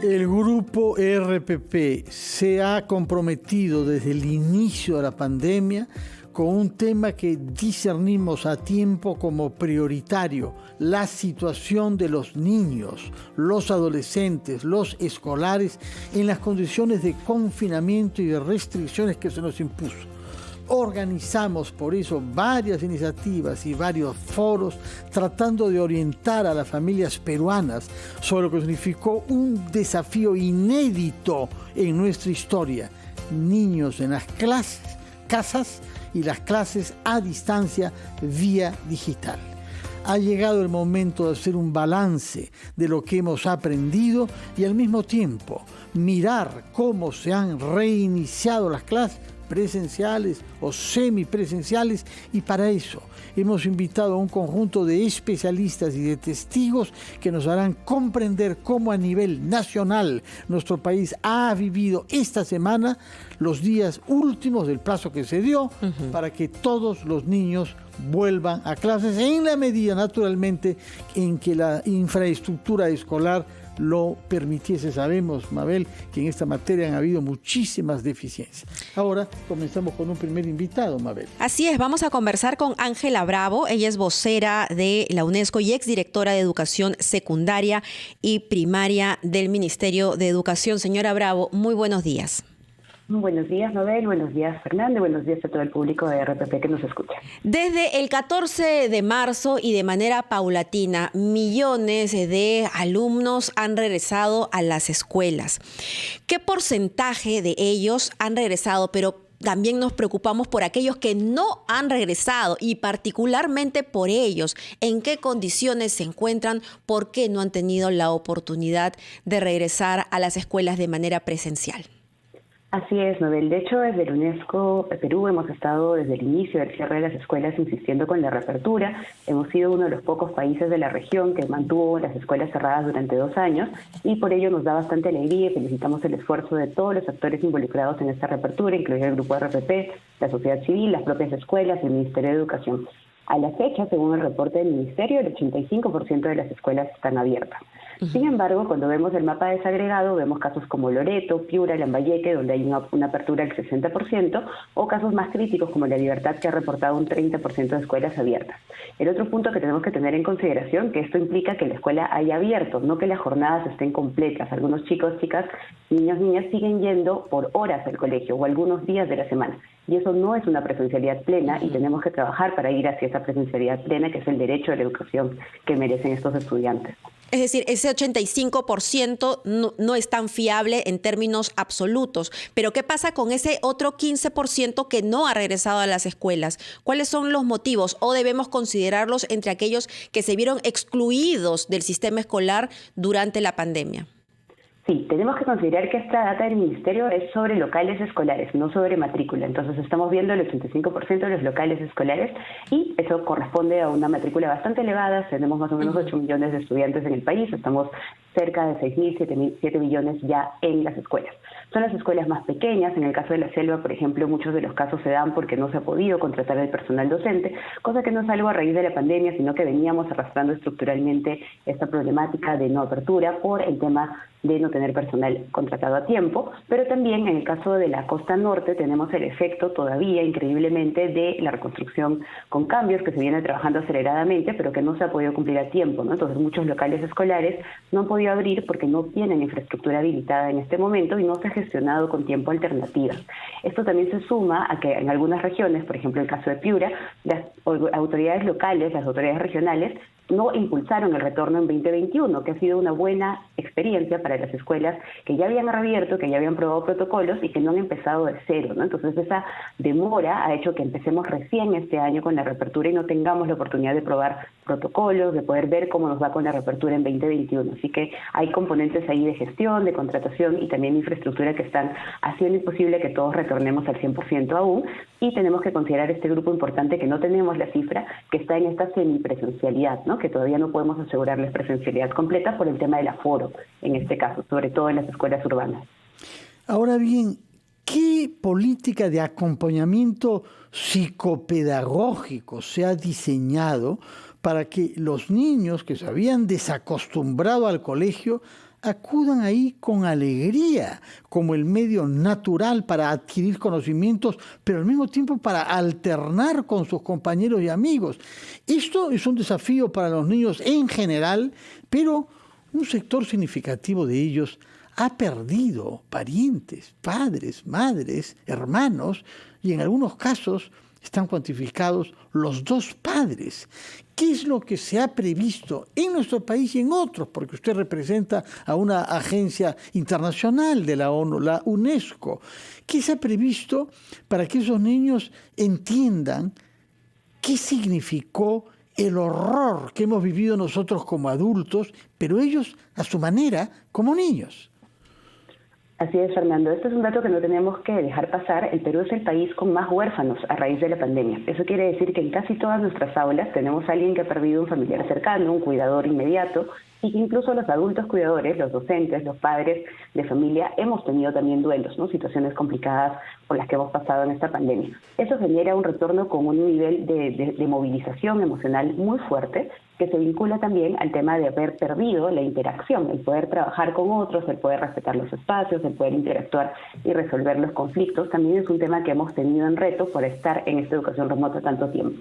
El grupo RPP se ha comprometido desde el inicio de la pandemia con un tema que discernimos a tiempo como prioritario: la situación de los niños, los adolescentes, los escolares en las condiciones de confinamiento y de restricciones que se nos impuso. Organizamos por eso varias iniciativas y varios foros tratando de orientar a las familias peruanas sobre lo que significó un desafío inédito en nuestra historia: niños en las casas y las clases a distancia vía digital. Ha llegado el momento de hacer un balance de lo que hemos aprendido y al mismo tiempo mirar cómo se han reiniciado las clases presenciales o semipresenciales, y para eso hemos invitado a un conjunto de especialistas y de testigos que nos harán comprender cómo a nivel nacional nuestro país ha vivido esta semana los días últimos del plazo que se dio para que todos los niños vuelvan a clases en la medida, naturalmente, en que la infraestructura escolar lo permitiese. Sabemos, Mabel, que en esta materia han habido muchísimas deficiencias. Ahora comenzamos con un primer invitado, Mabel. Así es, vamos a conversar con Ángela Bravo. Ella es vocera de la UNESCO y exdirectora de Educación Secundaria y Primaria del Ministerio de Educación. Señora Bravo, muy buenos días. Buenos días, Mabel. Buenos días, Fernando. Buenos días a todo el público de RPP que nos escucha. Desde el 14 de marzo y de manera paulatina, millones de alumnos han regresado a las escuelas. ¿Qué porcentaje de ellos han regresado? Pero también nos preocupamos por aquellos que no han regresado y particularmente por ellos. ¿En qué condiciones se encuentran? ¿Por qué no han tenido la oportunidad de regresar a las escuelas de manera presencial? Así es, Mabel. De hecho, desde el UNESCO Perú hemos estado desde el inicio del cierre de las escuelas insistiendo con la reapertura. Hemos sido uno de los pocos países de la región que mantuvo las escuelas cerradas durante 2 años y por ello nos da bastante alegría y felicitamos el esfuerzo de todos los actores involucrados en esta reapertura, incluido el grupo RPP, la sociedad civil, las propias escuelas y el Ministerio de Educación. A la fecha, según el reporte del Ministerio, el 85% de las escuelas están abiertas. Sin embargo, cuando vemos el mapa desagregado, vemos casos como Loreto, Piura, Lambayeque, donde hay una apertura del 60%, o casos más críticos como La Libertad, que ha reportado un 30% de escuelas abiertas. El otro punto que tenemos que tener en consideración, que esto implica que la escuela haya abierto, no que las jornadas estén completas. Algunos chicos, chicas, niños, niñas siguen yendo por horas al colegio o algunos días de la semana. Y eso no es una presencialidad plena y tenemos que trabajar para ir hacia esa presencialidad plena, que es el derecho a la educación que merecen estos estudiantes. Es decir, ese 85% no es tan fiable en términos absolutos. Pero ¿qué pasa con ese otro 15% que no ha regresado a las escuelas? ¿Cuáles son los motivos? ¿O debemos considerarlos entre aquellos que se vieron excluidos del sistema escolar durante la pandemia? Sí, tenemos que considerar que esta data del Ministerio es sobre locales escolares, no sobre matrícula. Entonces estamos viendo el 85% de los locales escolares y eso corresponde a una matrícula bastante elevada. Tenemos más o menos 8 millones de estudiantes en el país, estamos cerca de 6.000, 7 millones ya en las escuelas. Son las escuelas más pequeñas. En el caso de la selva, por ejemplo, muchos de los casos se dan porque no se ha podido contratar el personal docente, cosa que no es algo a raíz de la pandemia, sino que veníamos arrastrando estructuralmente esta problemática de no apertura por el tema de no tener personal contratado a tiempo, pero también en el caso de la costa norte tenemos el efecto todavía increíblemente de la reconstrucción con cambios que se viene trabajando aceleradamente, pero que no se ha podido cumplir a tiempo, ¿no? Entonces muchos locales escolares no han podido abrir porque no tienen infraestructura habilitada en este momento y no se ha gestionado con tiempo alternativas. Esto también se suma a que en algunas regiones, por ejemplo el caso de Piura, las autoridades locales, las autoridades regionales, no impulsaron el retorno en 2021, que ha sido una buena experiencia para las escuelas que ya habían reabierto, que ya habían probado protocolos y que no han empezado de cero, ¿no? Entonces esa demora ha hecho que empecemos recién este año con la reapertura y no tengamos la oportunidad de probar protocolos, de poder ver cómo nos va con la reapertura en 2021. Así que hay componentes ahí de gestión, de contratación y también de infraestructura que están haciendo imposible que todos retornemos al 100% aún, y tenemos que considerar este grupo importante que no tenemos la cifra, que está en esta semipresencialidad, ¿no? Que todavía no podemos asegurarles presencialidad completa por el tema del aforo, en este caso, sobre todo en las escuelas urbanas. Ahora bien, ¿qué política de acompañamiento psicopedagógico se ha diseñado para que los niños que se habían desacostumbrado al colegio acudan ahí con alegría, como el medio natural para adquirir conocimientos, pero al mismo tiempo para alternar con sus compañeros y amigos. Esto es un desafío para los niños en general, pero un sector significativo de ellos ha perdido parientes, padres, madres, hermanos, y en algunos casos están cuantificados los 2 padres. ¿Qué es lo que se ha previsto en nuestro país y en otros? Porque usted representa a una agencia internacional de la ONU, la UNESCO. ¿Qué se ha previsto para que esos niños entiendan qué significó el horror que hemos vivido nosotros como adultos, pero ellos a su manera como niños? Así es, Fernando. Este es un dato que no tenemos que dejar pasar. El Perú es el país con más huérfanos a raíz de la pandemia. Eso quiere decir que en casi todas nuestras aulas tenemos a alguien que ha perdido un familiar cercano, un cuidador inmediato, y que incluso los adultos cuidadores, los docentes, los padres de familia, hemos tenido también duelos, ¿no? Situaciones complicadas por las que hemos pasado en esta pandemia. Eso genera un retorno con un nivel de movilización emocional muy fuerte, que se vincula también al tema de haber perdido la interacción, el poder trabajar con otros, el poder respetar los espacios, el poder interactuar y resolver los conflictos. También es un tema que hemos tenido en reto por estar en esta educación remota tanto tiempo.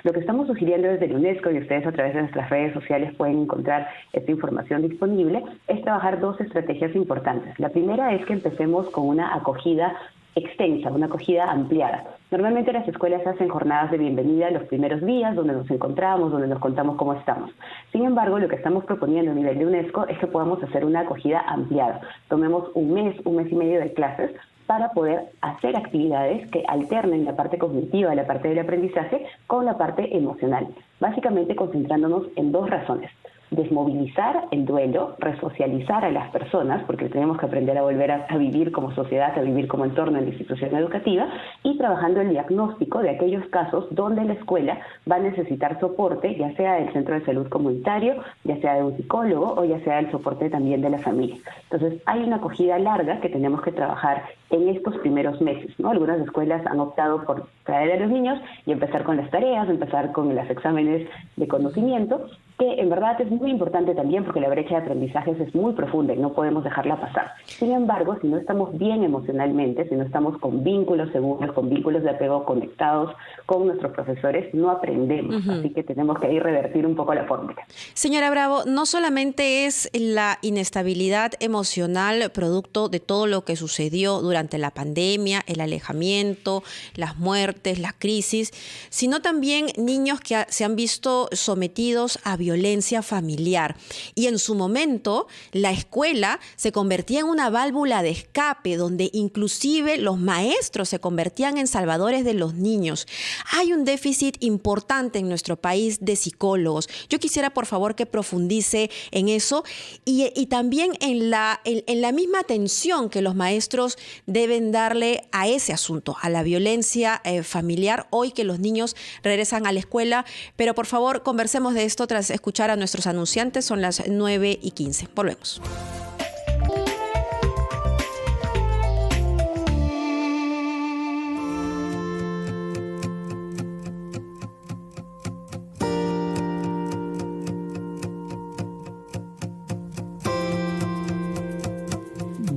Lo que estamos sugiriendo desde la UNESCO, y ustedes a través de nuestras redes sociales pueden encontrar esta información disponible, es trabajar 2 estrategias importantes. La primera es que empecemos con una acogida extensa, una acogida ampliada. Normalmente las escuelas hacen jornadas de bienvenida los primeros días, donde nos encontramos, donde nos contamos cómo estamos. Sin embargo, lo que estamos proponiendo a nivel de UNESCO es que podamos hacer una acogida ampliada. Tomemos un mes y medio de clases para poder hacer actividades que alternen la parte cognitiva, la parte del aprendizaje, con la parte emocional. Básicamente concentrándonos en 2 razones. Desmovilizar el duelo, resocializar a las personas, porque tenemos que aprender a volver a vivir como sociedad, a vivir como entorno en la institución educativa, y trabajando el diagnóstico de aquellos casos donde la escuela va a necesitar soporte, ya sea del centro de salud comunitario, ya sea de un psicólogo o ya sea el soporte también de la familia. Entonces, hay una acogida larga que tenemos que trabajar en estos primeros meses, ¿no? Algunas escuelas han optado por traer a los niños y empezar con las tareas, empezar con los exámenes de conocimiento, que en verdad es muy importante también porque la brecha de aprendizajes es muy profunda y no podemos dejarla pasar. Sin embargo, si no estamos bien emocionalmente, si no estamos con vínculos seguros, con vínculos de apego conectados con nuestros profesores, no aprendemos. Así que tenemos que ahí revertir un poco la fórmula. Señora Bravo, no solamente es la inestabilidad emocional producto de todo lo que sucedió durante la pandemia, el alejamiento, las muertes, la crisis, sino también niños que se han visto sometidos a violencia familiar. Y en su momento, la escuela se convertía en una válvula de escape, donde inclusive los maestros se convertían en salvadores de los niños. Hay un déficit importante en nuestro país de psicólogos. Yo quisiera, por favor, que profundice en eso y también en la misma atención que los maestros deben darle a ese asunto, a la violencia familiar, hoy que los niños regresan a la escuela. Pero, por favor, conversemos de esto tras escuchar a nuestros anunciantes. Son las 9:15. Volvemos.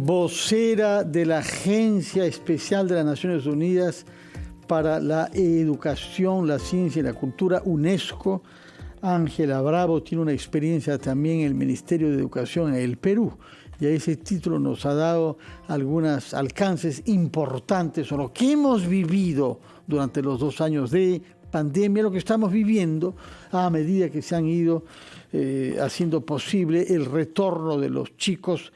Vocera de la Agencia Especial de las Naciones Unidas para la Educación, la Ciencia y la Cultura, UNESCO, Ángela Bravo, tiene una experiencia también en el Ministerio de Educación en el Perú. Y a ese título nos ha dado algunos alcances importantes sobre lo que hemos vivido durante los 2 años de pandemia, lo que estamos viviendo a medida que se han ido haciendo posible el retorno de los chicos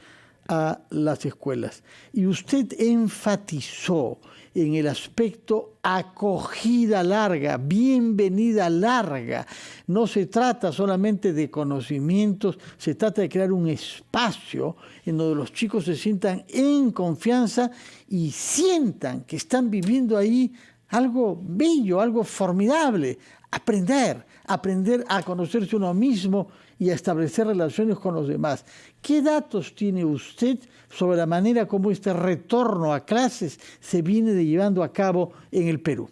a las escuelas. Y usted enfatizó en el aspecto acogida larga, bienvenida larga. No se trata solamente de conocimientos, se trata de crear un espacio en donde los chicos se sientan en confianza y sientan que están viviendo ahí algo bello, algo formidable. Aprender a conocerse uno mismo y a establecer relaciones con los demás. ¿Qué datos tiene usted sobre la manera como este retorno a clases se viene llevando a cabo en el Perú?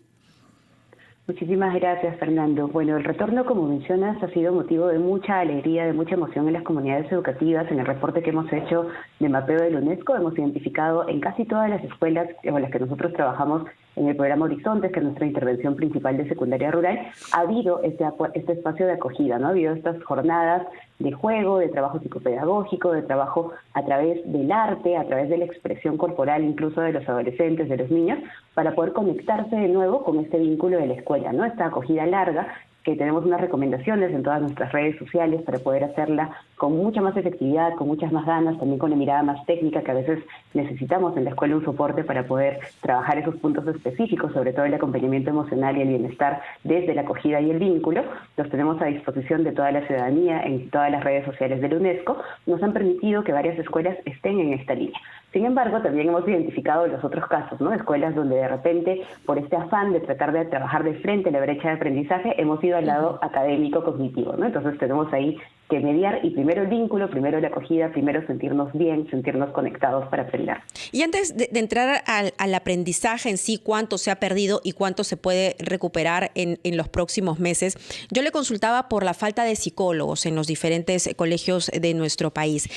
Muchísimas gracias, Fernando. Bueno, el retorno, como mencionas, ha sido motivo de mucha alegría, de mucha emoción en las comunidades educativas. En el reporte que hemos hecho de mapeo de la UNESCO, hemos identificado en casi todas las escuelas con las que nosotros trabajamos en el programa Horizontes, que es nuestra intervención principal de secundaria rural, ha habido este espacio de acogida, ¿no? Ha habido estas jornadas de juego, de trabajo psicopedagógico, de trabajo a través del arte, a través de la expresión corporal, incluso de los adolescentes, de los niños, para poder conectarse de nuevo con este vínculo de la escuela, ¿no? Esta acogida larga, que tenemos unas recomendaciones en todas nuestras redes sociales para poder hacerla con mucha más efectividad, con muchas más ganas, también con la mirada más técnica, que a veces necesitamos en la escuela un soporte para poder trabajar esos puntos específicos, sobre todo el acompañamiento emocional y el bienestar desde la acogida y el vínculo. Los tenemos a disposición de toda la ciudadanía en todas las redes sociales de la UNESCO. Nos han permitido que varias escuelas estén en esta línea. Sin embargo, también hemos identificado los otros casos, ¿no? Escuelas donde de repente, por este afán de tratar de trabajar de frente la brecha de aprendizaje, hemos ido al lado académico-cognitivo, ¿no? Entonces tenemos ahí que mediar, y primero el vínculo, primero la acogida, primero sentirnos bien, sentirnos conectados para aprender. Y antes de entrar al aprendizaje en sí, cuánto se ha perdido y cuánto se puede recuperar en los próximos meses, yo le consultaba por la falta de psicólogos en los diferentes colegios de nuestro país.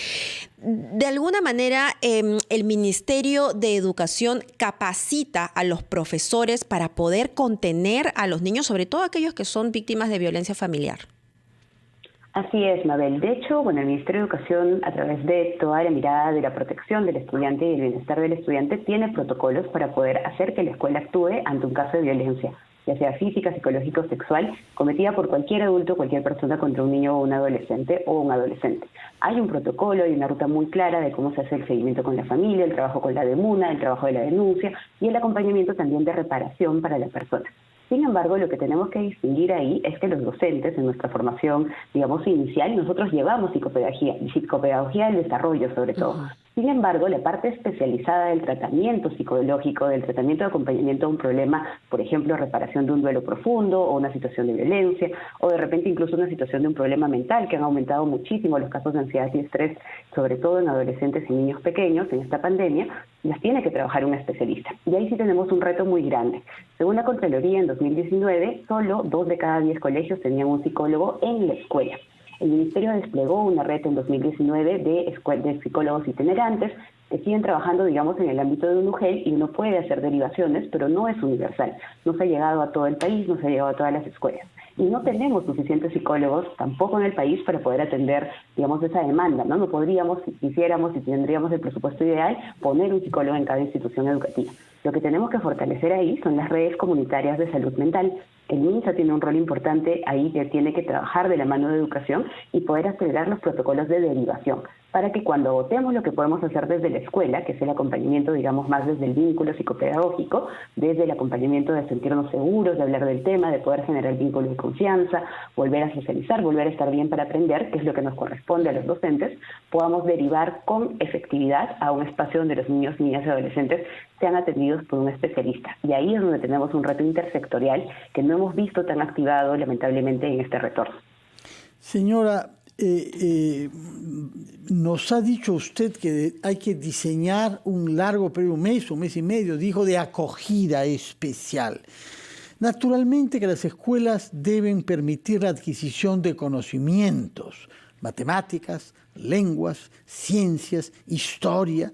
De alguna manera, el Ministerio de Educación capacita a los profesores para poder contener a los niños, sobre todo aquellos que son víctimas de violencia familiar. Así es, Mabel. De hecho, bueno, el Ministerio de Educación, a través de toda la mirada de la protección del estudiante y el bienestar del estudiante, tiene protocolos para poder hacer que la escuela actúe ante un caso de violencia, ya sea física, psicológica o sexual, cometida por cualquier adulto, cualquier persona contra un niño o un adolescente Hay un protocolo y una ruta muy clara de cómo se hace el seguimiento con la familia, el trabajo con la demuna, el trabajo de la denuncia y el acompañamiento también de reparación para la persona. Sin embargo, lo que tenemos que distinguir ahí es que los docentes, en nuestra formación, digamos, inicial, nosotros llevamos psicopedagogía del desarrollo sobre todo. Sin embargo, la parte especializada del tratamiento psicológico, del tratamiento de acompañamiento a un problema, por ejemplo, reparación de un duelo profundo o una situación de violencia, o de repente incluso una situación de un problema mental, que han aumentado muchísimo los casos de ansiedad y estrés, sobre todo en adolescentes y niños pequeños en esta pandemia, las tiene que trabajar un especialista. Y ahí sí tenemos un reto muy grande. Según la Contraloría, en 2019, solo 2 de cada 10 colegios tenían un psicólogo en la escuela. El Ministerio desplegó una red en 2019 de psicólogos itinerantes que siguen trabajando, digamos, en el ámbito de un UGEL, y uno puede hacer derivaciones, pero no es universal. No se ha llegado a todo el país, no se ha llegado a todas las escuelas. Y no tenemos suficientes psicólogos tampoco en el país para poder atender, digamos, esa demanda, ¿no? No podríamos, si quisiéramos, si tendríamos el presupuesto ideal, poner un psicólogo en cada institución educativa. Lo que tenemos que fortalecer ahí son las redes comunitarias de salud mental. El MINSA tiene un rol importante ahí, que tiene que trabajar de la mano de educación y poder acelerar los protocolos de derivación, para que cuando agotemos lo que podemos hacer desde la escuela, que es el acompañamiento, digamos, más desde el vínculo psicopedagógico, desde el acompañamiento de sentirnos seguros, de hablar del tema, de poder generar vínculo de confianza, volver a socializar, volver a estar bien para aprender, que es lo que nos corresponde a los docentes, podamos derivar con efectividad a un espacio donde los niños, niñas y adolescentes sean atendidos por un especialista. Y ahí es donde tenemos un reto intersectorial que no hemos visto tan activado, lamentablemente, en este retorno. Señora, nos ha dicho usted que hay que diseñar un largo periodo, un mes y medio, dijo, de acogida especial. Naturalmente que las escuelas deben permitir la adquisición de conocimientos, matemáticas, lenguas, ciencias, historia,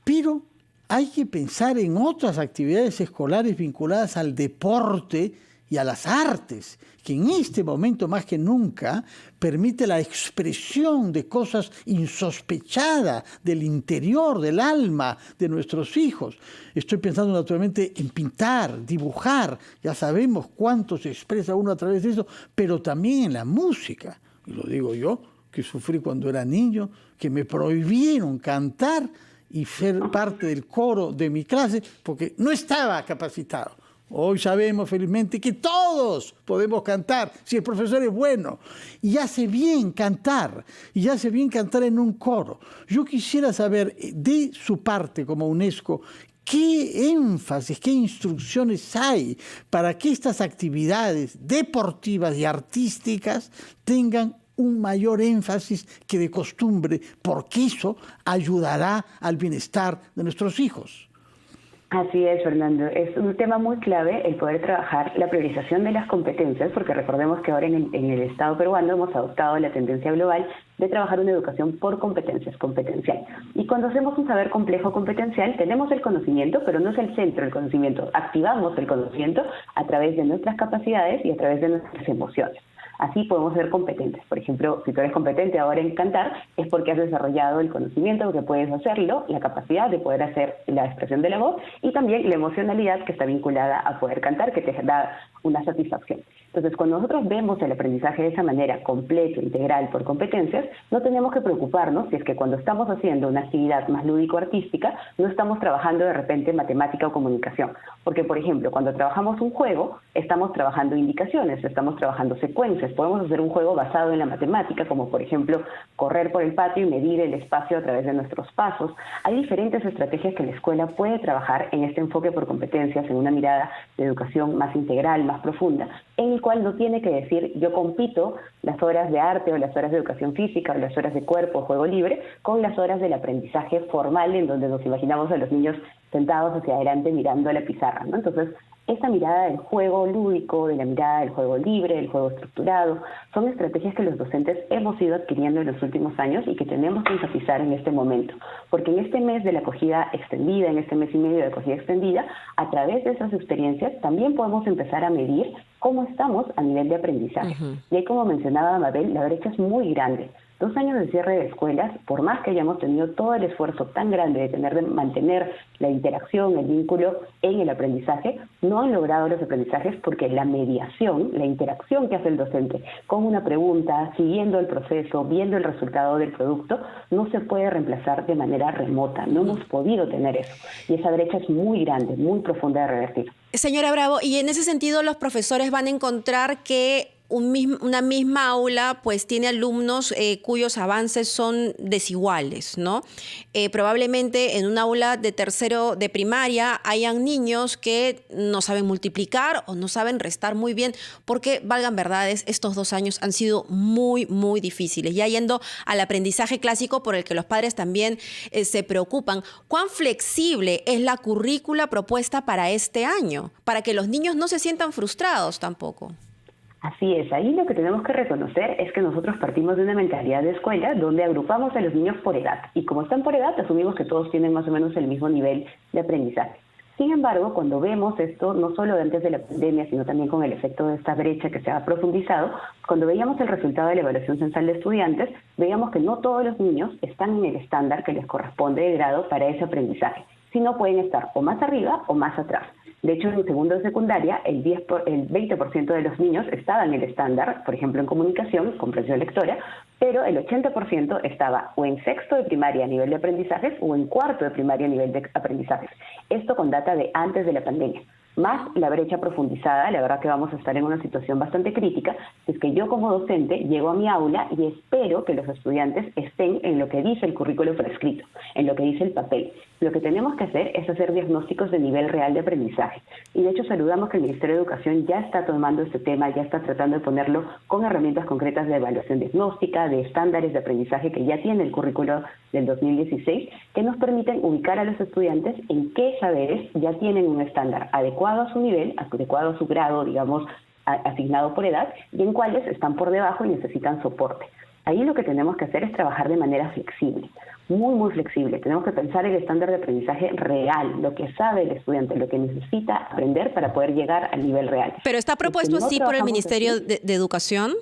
pero hay que pensar en otras actividades escolares vinculadas al deporte y a las artes, que en este momento más que nunca permite la expresión de cosas insospechadas del interior, del alma de nuestros hijos. Estoy pensando naturalmente en pintar, dibujar, ya sabemos cuánto se expresa uno a través de eso, pero también en la música. Y lo digo yo, que sufrí cuando era niño, que me prohibieron cantar y ser parte del coro de mi clase porque no estaba capacitado. Hoy sabemos felizmente que todos podemos cantar si el profesor es bueno y hace bien cantar en un coro. Yo quisiera saber de su parte como UNESCO qué énfasis, qué instrucciones hay para que estas actividades deportivas y artísticas tengan un mayor énfasis que de costumbre, porque eso ayudará al bienestar de nuestros hijos. Así es, Fernando. Es un tema muy clave el poder trabajar la priorización de las competencias, porque recordemos que ahora en el Estado peruano hemos adoptado la tendencia global de trabajar una educación por competencias, competencial. Y cuando hacemos un saber complejo competencial, tenemos el conocimiento, pero no es el centro del conocimiento. Activamos el conocimiento a través de nuestras capacidades y a través de nuestras emociones. Así podemos ser competentes. Por ejemplo, si tú eres competente ahora en cantar, es porque has desarrollado el conocimiento que puedes hacerlo, la capacidad de poder hacer la expresión de la voz y también la emocionalidad que está vinculada a poder cantar, que te da una satisfacción. Entonces, cuando nosotros vemos el aprendizaje de esa manera, completo, integral, por competencias, no tenemos que preocuparnos si es que cuando estamos haciendo una actividad más lúdico-artística, no estamos trabajando de repente matemática o comunicación. Porque, por ejemplo, cuando trabajamos un juego, estamos trabajando indicaciones, estamos trabajando secuencias. Podemos hacer un juego basado en la matemática, como por ejemplo, correr por el patio y medir el espacio a través de nuestros pasos. Hay diferentes estrategias que la escuela puede trabajar en este enfoque por competencias, en una mirada de educación más integral, más profunda, en el cual no tiene que decir yo compito las horas de arte o las horas de educación física o las horas de cuerpo o juego libre con las horas del aprendizaje formal en donde nos imaginamos a los niños sentados hacia adelante mirando a la pizarra, ¿no? Entonces, esta mirada del juego lúdico, de la mirada del juego libre, del juego estructurado, son estrategias que los docentes hemos ido adquiriendo en los últimos años y que tenemos que enfatizar en este momento. Porque en este mes de la acogida extendida, en este mes y medio de acogida extendida, a través de esas experiencias también podemos empezar a medir cómo estamos a nivel de aprendizaje. Y ahí, como mencionaba Mabel, la brecha es muy grande. 2 años de cierre de escuelas, por más que hayamos tenido todo el esfuerzo tan grande de mantener la interacción, el vínculo en el aprendizaje, no han logrado los aprendizajes porque la mediación, la interacción que hace el docente con una pregunta, siguiendo el proceso, viendo el resultado del producto, no se puede reemplazar de manera remota. No hemos podido tener eso. Y esa brecha es muy grande, muy profunda de revertir. Señora Bravo, y en ese sentido los profesores van a encontrar que una misma aula pues tiene alumnos cuyos avances son desiguales, ¿no? Probablemente en un aula de tercero de primaria hayan niños que no saben multiplicar o no saben restar muy bien, porque, valgan verdades, estos 2 años han sido muy, muy difíciles. Ya yendo al aprendizaje clásico por el que los padres también se preocupan, ¿cuán flexible es la currícula propuesta para este año? Para que los niños no se sientan frustrados tampoco. Así es, ahí lo que tenemos que reconocer es que nosotros partimos de una mentalidad de escuela donde agrupamos a los niños por edad y como están por edad asumimos que todos tienen más o menos el mismo nivel de aprendizaje. Sin embargo, cuando vemos esto, no solo antes de la pandemia, sino también con el efecto de esta brecha que se ha profundizado, cuando veíamos el resultado de la evaluación censal de estudiantes, veíamos que no todos los niños están en el estándar que les corresponde de grado para ese aprendizaje, sino pueden estar o más arriba o más atrás. De hecho, en segundo de secundaria, el 20% de los niños estaban en el estándar, por ejemplo, en comunicación, comprensión lectora, pero el 80% estaba o en sexto de primaria a nivel de aprendizajes o en cuarto de primaria a nivel de aprendizajes. Esto con data de antes de la pandemia. Más la brecha profundizada, la verdad que vamos a estar en una situación bastante crítica, es que yo como docente llego a mi aula y espero que los estudiantes estén en lo que dice el currículo prescrito, en lo que dice el papel. Lo que tenemos que hacer es hacer diagnósticos de nivel real de aprendizaje. Y de hecho saludamos que el Ministerio de Educación ya está tomando este tema, ya está tratando de ponerlo con herramientas concretas de evaluación diagnóstica, de estándares de aprendizaje que ya tiene el currículo del 2016, que nos permiten ubicar a los estudiantes en qué saberes ya tienen un estándar adecuado a su nivel, adecuado a su grado, digamos, asignado por edad, y en cuáles están por debajo y necesitan soporte. Ahí lo que tenemos que hacer es trabajar de manera flexible, muy, muy flexible. Tenemos que pensar el estándar de aprendizaje real, lo que sabe el estudiante, lo que necesita aprender para poder llegar al nivel real. ¿Pero está propuesto así por el Ministerio de Educación?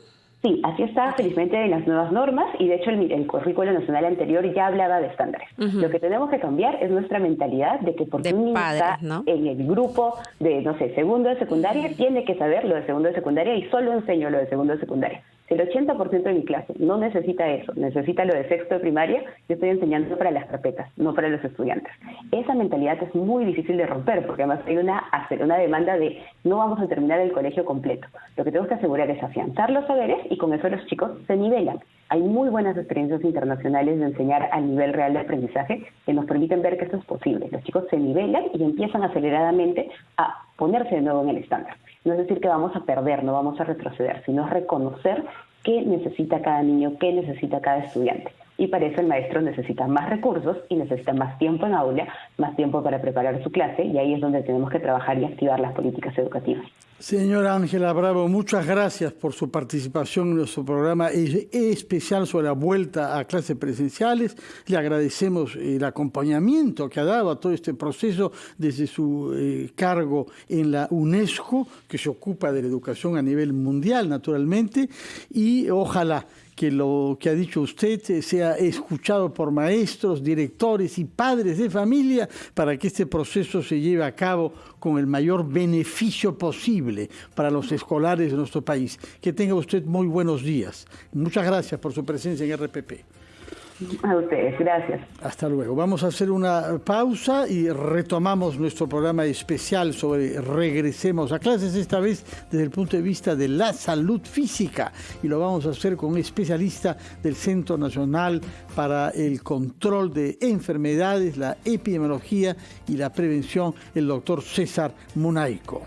Sí, así está felizmente en las nuevas normas y de hecho el currículo nacional anterior ya hablaba de estándares. Lo que tenemos que cambiar es nuestra mentalidad de que porque un niño está en el grupo de, no sé, segundo de secundaria, tiene que saber lo de segundo de secundaria y solo enseño lo de segundo de secundaria. Si el 80% de mi clase no necesita eso, necesita lo de sexto de primaria, yo estoy enseñando para las carpetas, no para los estudiantes. Esa mentalidad es muy difícil de romper porque además hay una demanda de no vamos a terminar el colegio completo. Lo que tenemos que asegurar es afianzar los saberes y con eso los chicos se nivelan. Hay muy buenas experiencias internacionales de enseñar al nivel real de aprendizaje que nos permiten ver que esto es posible. Los chicos se nivelan y empiezan aceleradamente a ponerse de nuevo en el estándar. No es decir que vamos a perder, no vamos a retroceder, sino reconocer qué necesita cada niño, qué necesita cada estudiante. y para eso el maestro necesita más recursos y necesita más tiempo en aula, más tiempo para preparar su clase, y ahí es donde tenemos que trabajar y activar las políticas educativas. Señora Ángela Bravo, muchas gracias por su participación en nuestro programa especial sobre la vuelta a clases presenciales. Le agradecemos el acompañamiento que ha dado a todo este proceso desde su cargo en la UNESCO, que se ocupa de la educación a nivel mundial, naturalmente, y ojalá que lo que ha dicho usted sea escuchado por maestros, directores y padres de familia para que este proceso se lleve a cabo con el mayor beneficio posible para los escolares de nuestro país. Que tenga usted muy buenos días. Muchas gracias por su presencia en RPP. A ustedes, gracias. Hasta luego. Vamos a hacer una pausa y retomamos nuestro programa especial sobre regresemos a clases, esta vez desde el punto de vista de la salud física. Y lo vamos a hacer con un especialista del Centro Nacional para el Control de Enfermedades, la Epidemiología y la Prevención, el doctor César Munaico.